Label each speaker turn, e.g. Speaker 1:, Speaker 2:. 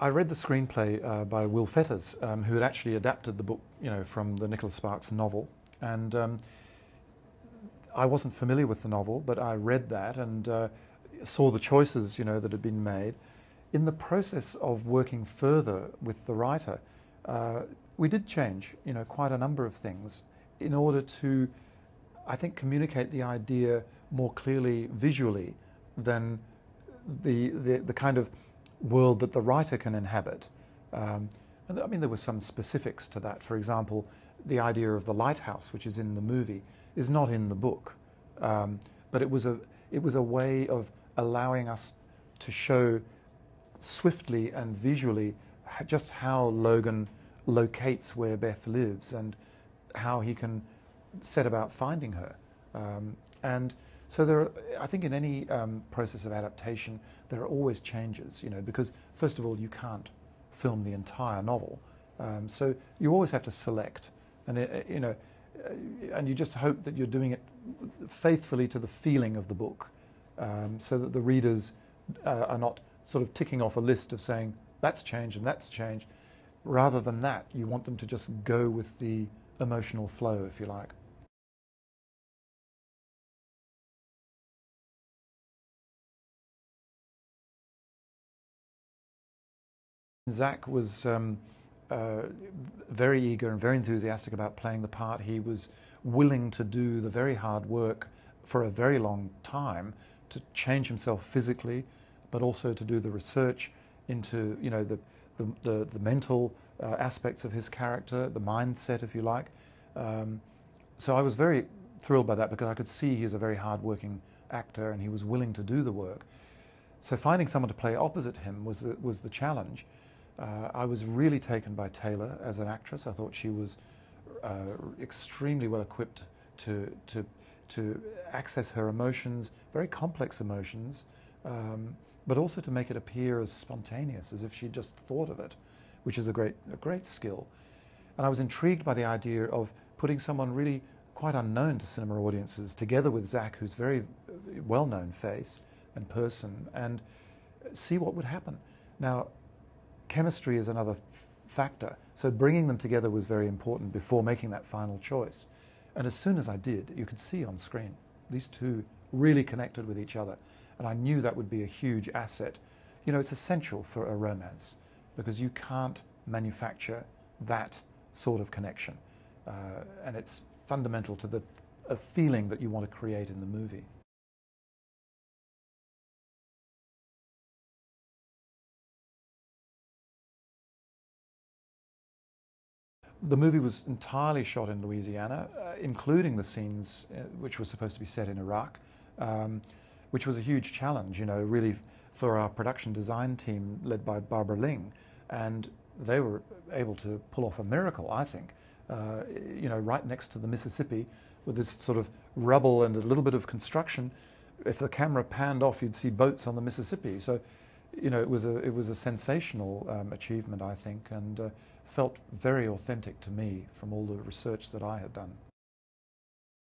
Speaker 1: I read the screenplay by Will Fetters, who had actually adapted the book, from the Nicolas Sparks novel. And I wasn't familiar with the novel, but I read that and saw the choices, that had been made. In the process of working further with the writer, we did change, quite a number of things in order to, I think, communicate the idea more clearly visually than the kind of world that the writer can inhabit. And I mean, there were some specifics to that. For example, the idea of the lighthouse, which is in the movie, is not in the book. But it was a way of allowing us to show swiftly and visually just how Logan locates where Beth lives and how he can set about finding her. And so I think in any process of adaptation, there are always changes, because first of all, you can't film the entire novel. So you always have to select, and and you just hope that you're doing it faithfully to the feeling of the book, so that the readers are not sort of ticking off a list of saying, that's changed and that's changed. Rather than that, you want them to just go with the emotional flow, if you like. Zach was very eager and very enthusiastic about playing the part. He was willing to do the very hard work for a very long time to change himself physically, but also to do the research into the mental aspects of his character, the mindset, if you like. So I was very thrilled by that because I could see he was a very hard-working actor and he was willing to do the work. So finding someone to play opposite him was the challenge. I was really taken by Taylor as an actress. I thought she was extremely well equipped to access her emotions, very complex emotions, but also to make it appear as spontaneous, as if she just thought of it, which is a great skill. And I was intrigued by the idea of putting someone really quite unknown to cinema audiences together with Zach, who's a very well-known face and person, and see what would happen. Now, chemistry is another factor, so bringing them together was very important before making that final choice. And as soon as I did, you could see on screen these two really connected with each other, and I knew that would be a huge asset. It's essential for a romance because you can't manufacture that sort of connection, and it's fundamental to a feeling that you want to create in the movie. The movie was entirely shot in Louisiana, including the scenes which were supposed to be set in Iraq, which was a huge challenge, really for our production design team led by Barbara Ling. And they were able to pull off a miracle, I think, right next to the Mississippi with this sort of rubble and a little bit of construction. If the camera panned off, you'd see boats on the Mississippi. So, it was a sensational achievement, I think, and felt very authentic to me from all the research that I had done.